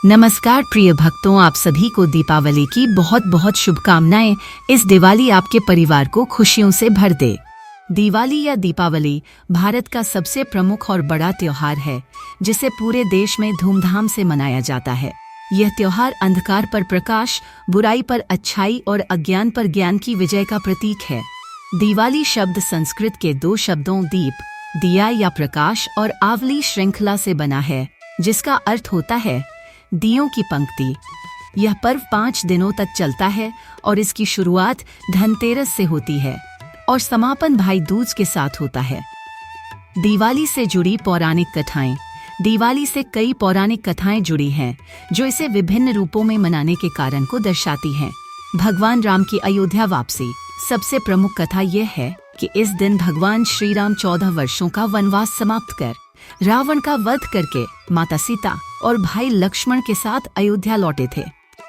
नमस्कार प्रिय भक्तों, आप सभी को दीपावली की बहुत बहुत शुभकामनाएं। इस दिवाली आपके परिवार को खुशियों से भर दे। दिवाली या दीपावली भारत का सबसे प्रमुख और बड़ा त्योहार है, जिसे पूरे देश में धूमधाम से मनाया जाता है। यह त्योहार अंधकार पर प्रकाश, बुराई पर अच्छाई और अज्ञान पर ज्ञान की विजय का प्रतीक है। दिवाली शब्द संस्कृत के दो शब्दों दीप, दिया या प्रकाश, और आवली श्रृंखला से बना है, जिसका अर्थ होता है दियों की पंक्ति। यह पर्व 5 दिनों तक चलता है और इसकी शुरुआत धनतेरस से होती है और समापन भाई दूज के साथ होता है। दिवाली से जुड़ी पौराणिक कथाएं। दिवाली से कई पौराणिक कथाएं जुड़ी हैं, जो इसे विभिन्न रूपों में मनाने के कारण को दर्शाती हैं। भगवान राम की अयोध्या वापसी। सबसे प्रमुख कथा यह है कि इस दिन भगवान श्री राम 14 वर्षों का वनवास समाप्त कर रावण का वध करके माता सीता और भाई लक्ष्मण के साथ अयोध्या लौटे थे।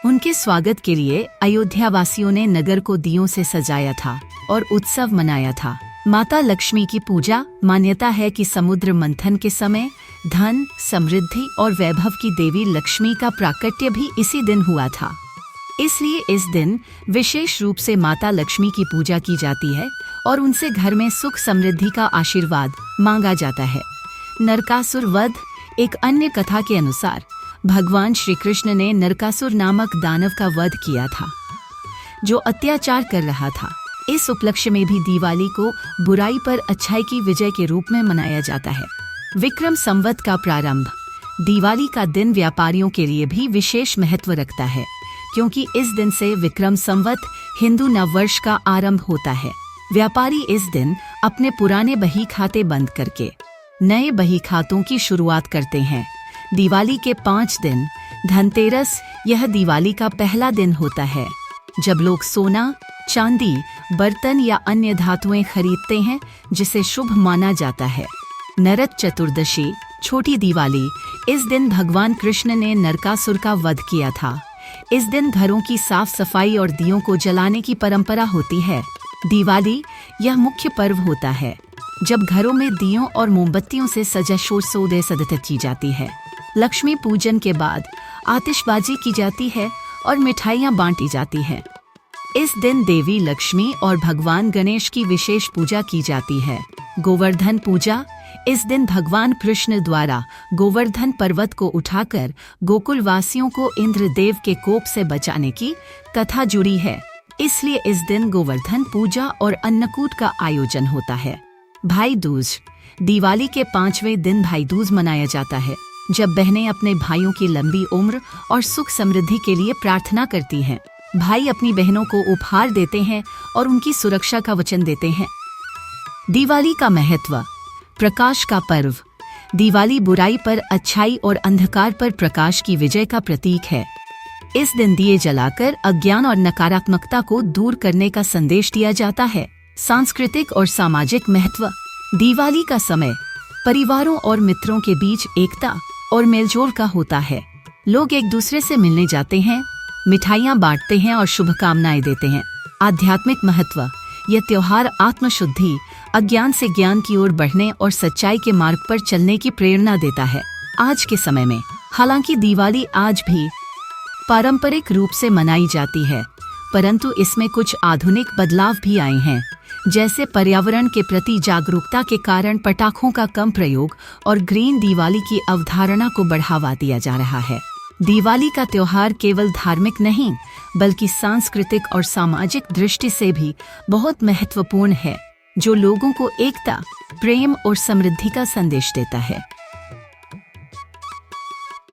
उनके स्वागत के लिए अयोध्या वासियों ने नगर को दियों से सजाया था और उत्सव मनाया था। माता लक्ष्मी की पूजा। मान्यता है कि समुद्र मंथन के समय धन, समृद्धि और वैभव की देवी लक्ष्मी का प्राकट्य भी इसी दिन हुआ था। इसलिए इस दिन विशेष रूप से माता लक्ष्मी की पूजा की जाती है और उनसे घर में सुख समृद्धि का आशीर्वाद मांगा जाता है। नरकासुर वध। एक अन्य कथा के अनुसार भगवान श्री कृष्ण ने नरकासुर नामक दानव का वध किया था, जो अत्याचार कर रहा था। इस उपलक्ष्य में भी दिवाली को बुराई पर अच्छाई की विजय के रूप में मनाया जाता है। विक्रम संवत का प्रारंभ। दिवाली का दिन व्यापारियों के लिए भी विशेष महत्व रखता है, क्योंकि इस दिन से विक्रम संवत हिंदू नववर्ष का आरंभ होता है। व्यापारी इस दिन अपने पुराने बही खाते बंद करके नए बही खातों की शुरुआत करते हैं। दिवाली के 5 दिन धनतेरस। यह दिवाली का पहला दिन होता है, जब लोग सोना, चांदी, बर्तन या अन्य धातुएं खरीदते हैं, जिसे शुभ माना जाता है। नरक चतुर्दशी, छोटी दिवाली। इस दिन भगवान कृष्ण ने नरकासुर का वध किया था। इस दिन घरों की साफ सफाई और दियों को जलाने की परंपरा होती है। दिवाली यह मुख्य पर्व होता है जब घरों में दियों और मोमबत्तियों से सजा सजत की जाती है। लक्ष्मी पूजन के बाद आतिशबाजी की जाती है और मिठाइयाँ बांटी जाती हैं। इस दिन देवी लक्ष्मी और भगवान गणेश की विशेष पूजा की जाती है। गोवर्धन पूजा। इस दिन भगवान कृष्ण द्वारा गोवर्धन पर्वत को उठाकर गोकुल वासियों को इंद्रदेव के कोप से बचाने की कथा जुड़ी है। इसलिए इस दिन गोवर्धन पूजा और अन्नकूट का आयोजन होता है। भाई दूज। दिवाली के 5वें दिन भाई दूज मनाया जाता है, जब बहनें अपने भाइयों की लंबी उम्र और सुख समृद्धि के लिए प्रार्थना करती हैं। भाई अपनी बहनों को उपहार देते हैं और उनकी सुरक्षा का वचन देते हैं। दिवाली का महत्व। प्रकाश का पर्व। दिवाली बुराई पर अच्छाई और अंधकार पर प्रकाश की विजय का प्रतीक है। इस दिन दिए जलाकर अज्ञान और नकारात्मकता को दूर करने का संदेश दिया जाता है। सांस्कृतिक और सामाजिक महत्व। दिवाली का समय परिवारों और मित्रों के बीच एकता और मेलजोल का होता है। लोग एक दूसरे से मिलने जाते हैं, मिठाइयाँ बांटते हैं और शुभकामनाएं देते हैं। आध्यात्मिक महत्व। यह त्योहार आत्मशुद्धि, अज्ञान से ज्ञान की ओर बढ़ने और सच्चाई के मार्ग पर चलने की प्रेरणा देता है। आज के समय में हालांकि दिवाली आज भी पारंपरिक रूप से मनाई जाती है, परंतु इसमें कुछ आधुनिक बदलाव भी आए हैं, जैसे पर्यावरण के प्रति जागरूकता के कारण पटाखों का कम प्रयोग और ग्रीन दिवाली की अवधारणा को बढ़ावा दिया जा रहा है। दिवाली का त्योहार केवल धार्मिक नहीं, बल्कि सांस्कृतिक और सामाजिक दृष्टि से भी बहुत महत्वपूर्ण है, जो लोगों को एकता, प्रेम और समृद्धि का संदेश देता है।